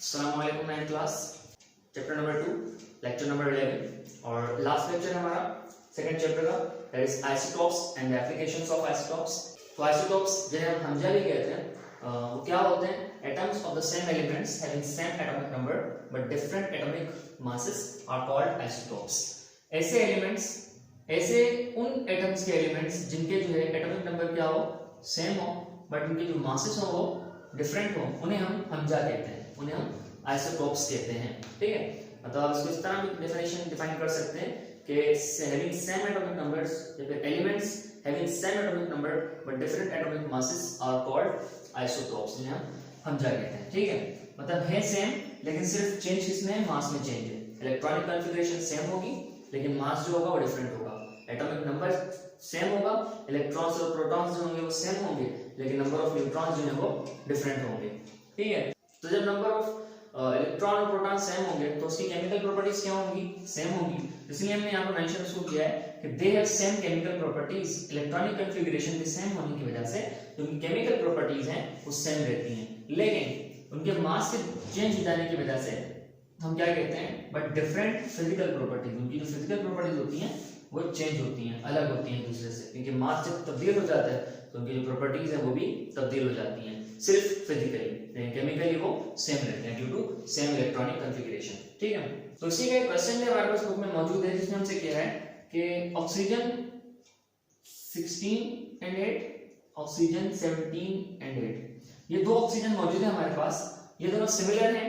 अस्सलाम वालेकुम nine class chapter number 2 lecture number 11 और लास्ट लेक्चर है हमारा सेकंड चैप्टर का that is isotopes and the applications of isotopes. तो आइसोटोप्स जिन्हें हम हमजा भी कहते हैं वो क्या होते हैं? Atoms of the same elements having same atomic number but different atomic masses are called isotopes. ऐसे एलिमेंट्स, ऐसे उन एटम्स के एलिमेंट्स जिनके जो है एटॉमिक नंबर क्या हो, सेम हो, बट उनके जो मासेस हो वो डिफरेंट हो, उन्हें हम हमजा कहते हैं, उन्हें हम आइसोटोप्स कहते हैं। ठीक है, मतलब आप इसको इस तरह भी डेफिनेशन डिफाइन कर सकते हैं कि हैविंग सेम एटॉमिक नंबर्स या फिर elements having same atomic number but different atomic masses are called isotopes, जिन्हें हम हमजा कहते हैं। ठीक है, मतलब है सेम लेकिन सिर्फ चेंज किसमें है, मास में चेंज है। इलेक्ट्रॉनिक कॉन्फ़िगरेशन सेम होगी लेकिन मास जो होगा वो डिफरेंट होगा। एटॉमिक नंबर सेम होगा, इलेक्ट्रॉन्स और प्रोटॉन्स जो होंगे वो सेम होंगे लेकिन नंबर ऑफ न्यूट्रॉन्स जो है वो डिफरेंट होंगे। ठीक है, तो जब नंबर ऑफ इलेक्ट्रॉन और प्रोटॉन सेम होंगे तो उसकी केमिकल प्रॉपर्टीज क्या होंगी, सेम होंगी। इसलिए हमने यहाँ पर मेंशन उसको किया है कि they have same chemical properties. Electronic configuration के सेम होने की वजह से जो उनकी केमिकल प्रॉपर्टीज हैं वो सेम रहती हैं, लेकिन उनके मास के चेंज हो जाने की वजह से हम क्या कहते हैं, बट डिफरेंट फिजिकल प्रॉपर्टीज, उनकी जो फिजिकल प्रॉपर्टीज होती हैं वो चेंज होती हैं, अलग होती हैं दूसरे से, क्योंकि मास जब तब्दील हो जाता है तो उनकी जो प्रॉपर्टीज है वो भी तब्दील हो जाती हैं, सिर्फ फिजिकली, लेकिन केमिकली वो सेम रहते हैं due to same electronic configuration. ठीक है, तो इसी का एक क्वेश्चन है हमारे पास बुक में मौजूद है जिसमें हमसे क्या है कि ऑक्सीजन 16 एंड 8, ऑक्सीजन 17 एंड 8, ये दो ऑक्सीजन मौजूद है हमारे पास। ये दोनों सिमिलर हैं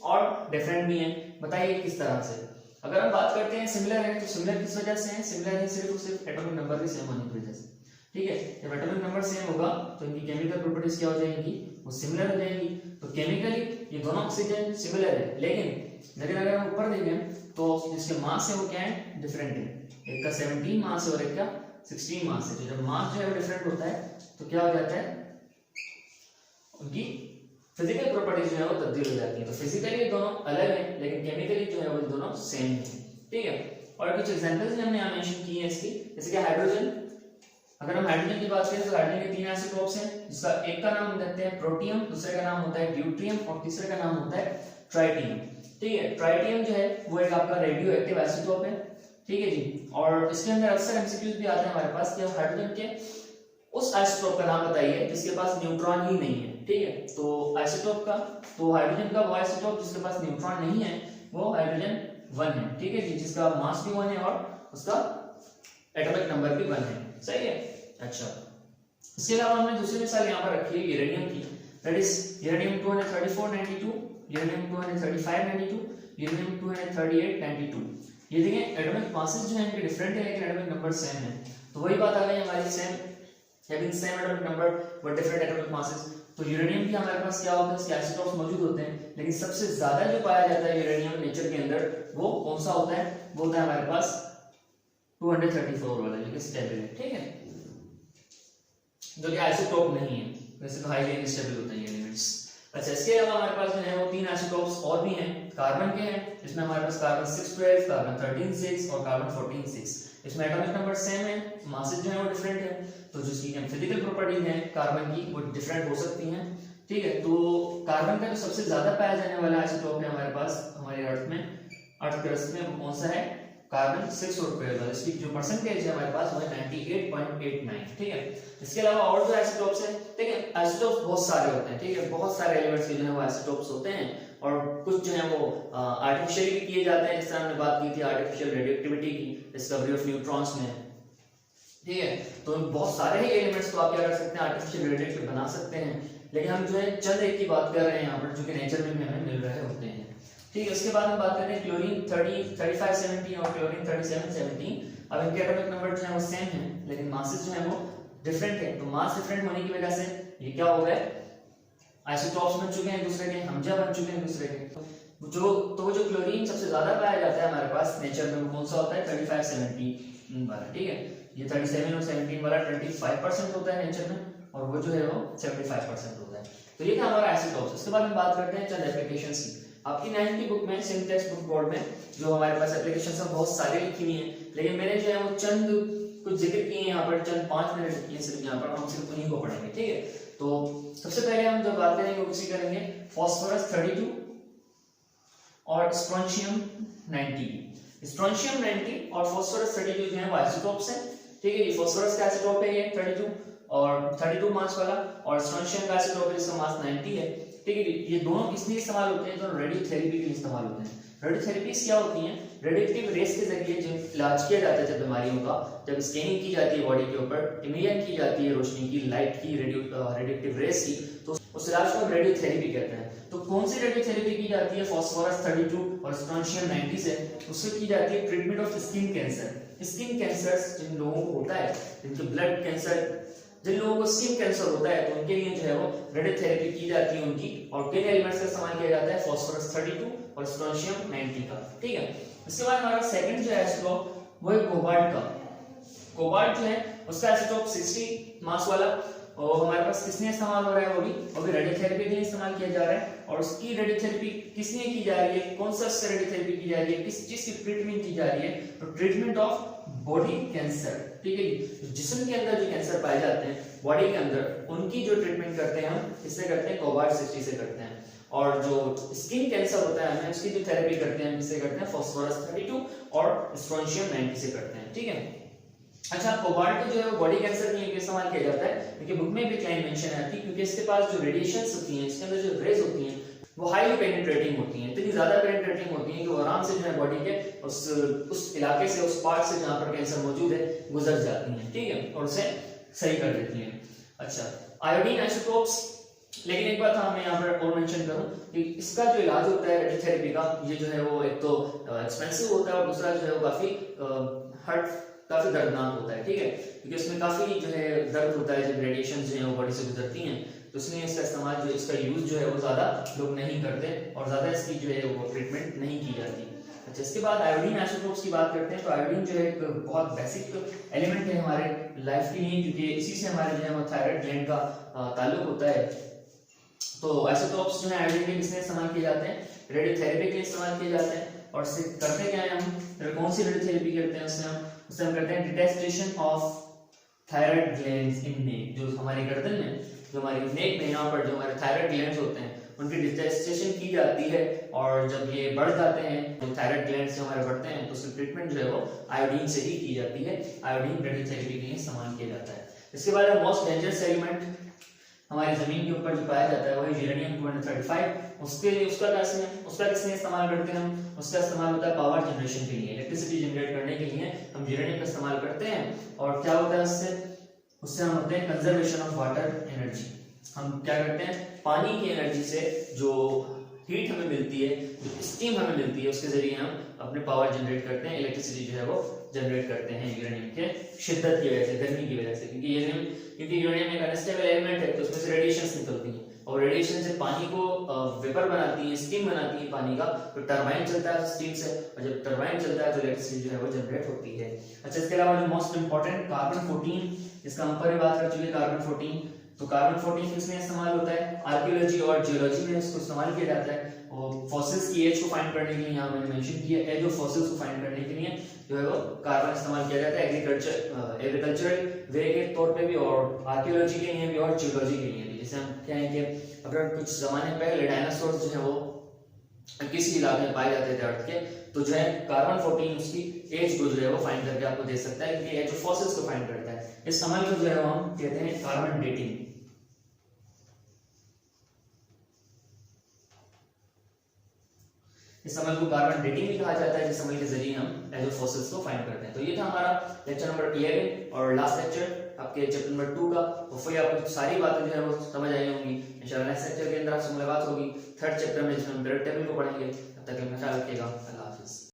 और डिफरेंट भी हैं। बताइए किस तरह से? अगर हम बात करते हैं सिमिलर है तो सिमिलर किस वजह से है? सिमिलर है सिर्फ और सिर्फ एटॉमिक नंबर के सेम होने की वजह से। ठीक है, जब एटॉमिक नंबर सेम होगा तो इनकी केमिकल प्रॉपर्टीज क्या हो जाएंगी, वो सिमिलर हो जाएंगी। तो केमिकली ये दोनों ऑक्सीजन सिमिलर है, लेकिन अगर हम ऊपर देखें तो जिसके मास है वो क्या है, डिफरेंट है। एक का 17 मास है और एक का 16 मास है। तो जब मास जो है वो डिफरेंट होता है तो क्या हो जाता है, उनकी फिजिकल प्रॉपर्टीज जो है वो तब्दील हो जाती है। तो फिजिकली दोनों अलग हैं लेकिन केमिकली जो है वो दोनों सेम हैं। ठीक है, और कुछ एग्जांपल्स हमने यहाँ मेंशन किए हैं इसकी, जैसे कि हाइड्रोजन। अगर हम हाइड्रोजन की बात करें तो हाइड्रोजन के 3 आइसोटोप्स हैं, जिसका एक का नाम देते हैं प्रोटियम, दूसरे का नाम होता है ड्यूट्रियम और तीसरे का नाम होता है ट्राइटियम। ठीक है, ट्राइटियम जो है वो एक आपका रेडियो एक्टिव आइसोटोप है। ठीक है जी, और इसके अंदर अक्सर एमसीक्यूज भी आते हैं हमारे पास कि हाइड्रोजन के उस आइसोटोप का नाम बताइए जिसके पास न्यूट्रॉन ही नहीं है। ठीक है, तो आइसोटोप का, तो हाइड्रोजन का वो आइसोटोप जिसके पास न्यूट्रॉन नहीं है वो हाइड्रोजन 1 है। ठीक है जी, जिसका मास भी 1 है और उसका एटॉमिक नंबर भी 1 है। सही है। अच्छा, इसके अलावा हमने दूसरी मिसाल यहाँ पर रखी है यूरेनियम की, that is uranium 23492, uranium 23592, uranium 23892। ये देखें एटॉमिक मासेस जो है इनके डिफरेंट है लेकिन एटॉमिक नंबर सेम है। तो वही बात आ गई हमारी, same having same atomic number but different atomic masses. तो यूरेनियम की हमारे पास क्या होता है, इसके आइसोटोप्स मौजूद होते हैं, लेकिन सबसे ज्यादा जो पाया जाता है यूरेनियम नेचर के अंदर वो कौन सा होता है, वो होता है हमारे पास 234 वाला, जो कि स्टेबल है। ठीक है, जो कि आइसोटोप नहीं है, वैसे तो हाईली अनस्टेबल होते हैं एलिमेंट्स। अच्छा, इसके अलावा हमारे पास जो है वो 3 आइसोटोप्स और भी हैं कार्बन के हैं, जिसमें हमारे पास कार्बन 612, कार्बन 136 और कार्बन 146। इसमें एटॉमिक नंबर सेम है, मासेस जो है वो डिफरेंट है, तो जिसकी फिजिकल प्रॉपर्टीज हैं कार्बन की वो डिफरेंट हो सकती हैं। ठीक है, तो कार्बन का जो सबसे ज्यादा पाया जाने वाला आइसोटोप है हमारे पास हमारे अर्थ में, अर्थ क्रस्ट में, वो कौन सा है, कार्बन 6 और 12। इसकी जो परसेंटेज है हमारे पास वो है 98.89। ठीक है, इसके अलावा और जो आइसोटोप्स है, ठीक है, आइसोटोप्स बहुत सारे होते हैं। ठीक है, बहुत सारे एलिमेंट्स के जो है वो आइसोटोप्स होते हैं और कुछ जो है वो आर्टिफिशियली भी किए जाते हैं, जिस तरह हमने बात की थी आर्टिफिशियल रेडियोएक्टिविटी की, डिस्कवरी ऑफ न्यूट्रॉन्स में। ठीक है, तो बहुत सारे ही एलिमेंट्स को आप क्या कर सकते हैं, आर्टिफिशियल रेडियोएक्टिव बना सकते हैं, लेकिन हम जो है चंद एक की बात कर रहे हैं यहाँ पर जो कि नेचर में भी हमें मिल रहे होते हैं। ठीक है, उसके बाद हम बात करते हैं क्लोरीन 3517 और क्लोरीन 3717। अब इनके एटॉमिक नंबर जो है वो सेम है लेकिन मासेस जो है वो डिफरेंट है। तो मास डिफरेंट होने की वजह से ये क्या हो गए, आइसोटोप्स बन चुके हैं दूसरे के, हमजा बन चुके हैं दूसरे के। वो जो क्लोरीन सबसे ज्यादा पाया जाता है हमारे पास नेचर में वो कौन सा होता है, 3517 वाला। ठीक है, ये 37 और 17 वाला 25% होता है नेचर में और वो जो है वो 75% होता है। तो ये था हमारा आइसोटोप्स। इसके बाद हम बात करते हैं चंद एप्लीकेशंस की। आपकी 9th की बुक में, सिम टेक्स्ट बुक बोर्ड में जो हमारे पास एप्लीकेशंस हैं बहुत सारे लिखी हुई हैं, लेकिन मैंने जो है वो चंद कुछ जिक्र किए हैं यहाँ पर, चंद 5 मिनट लिखी हैं सिर्फ यहाँ पर, हम सिर्फ उन्हीं को पढ़ेंगे। ठीक है, तो सबसे पहले हम जो बात करेंगे वो किसी करेंगे, फास्फोरस 32 और स्ट्रोंशियम 90। स्ट्रोंशियम 90 और फास्फोरस 32 जो है वो आइसोटोप्स हैं, ठीक है। ये फास्फोरस का आइसोटोप है ये 32 और 32 मास वाला, और स्ट्रोंशियम का आइसोटोप है जिसका मास 90 है, ठीक है। ये दोनों इसलिए इस्तेमाल होते हैं, दोनों रेडियोथेरेपी के लिए इस्तेमाल होते हैं। रेडियोथेरेपीज क्या होती हैं? रेडिएटिव रेस के जरिए जो इलाज किया जाता है जब बीमारियों का, जब स्कैनिंग की जाती है बॉडी के ऊपर, इमेजिंग की जाती है रोशनी की, लाइट की, रेडिएटिव रेस की, तो उस इलाज को हम रेडियोथेरेपी कहते हैं। तो कौन सी रेडियोथेरेपी की जाती है फास्फोरस 32 और स्ट्रोंशियम 90 से? उससे की जाती है treatment of skin cancer. Skin cancer जिन लोगों को होता है, जिनके ब्लड कैंसर, जिन लोगों को स्किन कैंसर होता है, तो उनके लिए जो है वो रेडियोथेरेपी की जाती है उनकी, और किन एलिमेंट्स का इस्तेमाल किया जाता है? फास्फोरस 32 और स्ट्रोंशियम 90 का, ठीक है। इसके बाद हमारा सेकंड जो है आइसोटोप वो है कोबाल्ट का। कोबाल्ट जो है उसका आइसोटोप 60 मास वाला, और हमारे पास किसने इस्तेमाल हो रहा है? वो भी रेडियोथेरेपी के लिए इस्तेमाल किया जा रहा है। और उसकी रेडियोथेरेपी किसने की जा रही है? कौन सा उससे रेडियोथेरेपी की जा रही है? किस चीज की ट्रीटमेंट की जा रही है? तो ट्रीटमेंट ऑफ बॉडी कैंसर, ठीक है। जिस्म के अंदर जो कैंसर पाए जाते हैं बॉडी के अंदर, उनकी जो ट्रीटमेंट करते हैं हम इससे करते हैं, कोबाल्ट 60 से करते हैं। और जो स्किन कैंसर होता है हमें उसकी जो थेरेपी करते हैं किससे करते हैं? फास्फोरस 32 और स्ट्रोंशियम 90 से करते हैं, ठीक है। अच्छा, कोबाल्ट जो है वो बॉडी कैंसर के लिए इस्तेमाल किया जाता है, क्योंकि बुक में भी क्लाइन मेंशन है क्योंकि इसके पास जो रेडिएशंस होती हैं, इसके अंदर जो रेज होती हैं वो हाईली पेनिट्रेटिंग होती हैं, इतनी ज्यादा पेनिट्रेटिंग होती हैं कि वो आराम से जो है बॉडी के उस इलाके से, उस पार्ट से जहां पर कैंसर मौजूद है गुजर जाती हैं, ठीक है, और उसे सही कर देती हैं। अच्छा, आयोडीन आइसोटोप्स, लेकिन एक बात मैं यहाँ पर और मेंशन करूं कि इसका जो इलाज होता है रेडियोथेरेपी का, ये जो है वो एक तो एक्सपेंसिव होता है और दूसरा जो है वो काफी दर्दनाक होता है, ठीक है, क्योंकि इसमें काफी जो है दर्द होता है जब रेडिएशन जो है वो बॉडी से गुजरती हैं, तो इसलिए इसका इस्तेमाल जो इसका यूज जो है वो ज्यादा लोग नहीं करते और ज्यादा इसकी जो है वो ट्रीटमेंट नहीं की जाती। अच्छा, इसके बाद आयोडीन आइसोटोप्स की बात करते हैं। तो आयोडीन जो है एक बहुत बेसिक एलिमेंट है हमारे लाइफ के लिए, क्योंकि इसी से हमारे जो है वो थायराइड ग्लैंड का ताल्लुक होता है। तो आइसोटोप्स जो है आयोडीन के किसने इस्तेमाल किए जाते हैं? रेडियोथेरेपी के लिए इस्तेमाल किए जाते हैं। और इससे करते क्या है हम? कौन सी रेडियोथेरेपी करते हैं? उससे हम करते हैं डिटेस्टेशन ऑफ थायराइड ग्लैंड्स इन नेक। जो हमारी गर्दन में, जो हमारी नेक में यहाँ पर जो हमारे थायराइड ग्लैंड्स होते हैं उनकी डिटेस्टेशन की जाती है, और जब ये बढ़ जाते हैं, तो थायराइड ग्लैंड्स जो हमारे बढ़ते हैं, तो उसकी ट्रीटमेंट जो है वो आयोडीन से ही की जाती है। आयोडीन रेडियोथेरेपी के लिए इस्तेमाल किया जाता है। इसके बाद मोस्ट डेंजरस एलिमेंट हमारी जमीन के ऊपर जो पाया जाता है वही यूरेनियम 235। उसका किसने इस्तेमाल करते हैं हम? उसका इस्तेमाल होता है पावर जनरेशन के लिए, इलेक्ट्रिसिटी जनरेट करने के लिए हम यूरेनियम का इस्तेमाल करते हैं। और क्या होता है उससे हम होते हैं कंजर्वेशन ऑफ वाटर एनर्जी। हम क्या करते हैं? पानी की एनर्जी से जो हीट हमें मिलती है, जो स्टीम हमें मिलती है, उसके जरिए हम अपने पावर जनरेट करते हैं, इलेक्ट्रिसिटी जो है वो जनरेट करते हैं यूरेनियम के शिद्दत की वजह से, गर्मी की वजह से, क्योंकि यूरेनियम एक अनस्टेबल एलिमेंट है, तो उसमें से रेडिएशंस निकलती हैं और रेडिएशन से पानी को वेपर बनाती है, स्टीम बनाती है पानी का, तो टरबाइन चलता है स्टीम से, और जब टरबाइन चलता है तो इलेक्ट्रिसिटी जो है वो जनरेट होती है। अच्छा, इसके अलावा जो मोस्ट इंपॉर्टेंट कार्बन 14, जिसका हम ऊपर बात कर चुके हैं, कार्बन 14। तो कार्बन 14 किसमें इस्तेमाल होता है? आर्कियोलॉजी और जियोलॉजी में इसको इस्तेमाल किया जाता है। और फॉसिल्स की एज को फाइंड करने के लिए यहाँ मैंने मेंशन किया, एज ऑफ फॉसिल्स को फाइंड करने के लिए जो है वो कार्बन इस्तेमाल किया जाता है एग्रीकल्चरल वे के तौर पे भी, और आर्कियोलॉजी के लिए भी, और जियोलॉजी के लिए भी। जैसे हम क्या है कि अगर कुछ जमाने पहले डायनासोर्स जो है वो किसी इलाके में पाए जाते थे अर्थ के, तो जो है कार्बन 14 उसकी एज को जो है वो फाइंड करके आपको दे सकता है, क्योंकि एज ऑफ फॉसिल्स को फाइंड करता है। इस अमल को जो है हम कहते हैं कार्बन डेटिंग। इस अमल को कार्बन डेटिंग भी कहा जाता है, जिस अमल के जरिए हम एज ऑफ फॉसिल्स को फाइंड करते हैं। तो ये था हमारा लेक्चर नंबर 11 और लास्ट लेक्चर आपके चैप्टर नंबर 2 का। होपफुली आपको सारी बातें जो है वो समझ आई होंगी। इंशाल्लाह नेक्स्ट लेक्चर के अंदर आपसे मुलाकात होगी थर्ड चैप्टर में, जिसमें हम पीरियड टेबल को पढ़ेंगे। तब तक अपना ख्याल रखिएगा। अल्लाह हाफिज।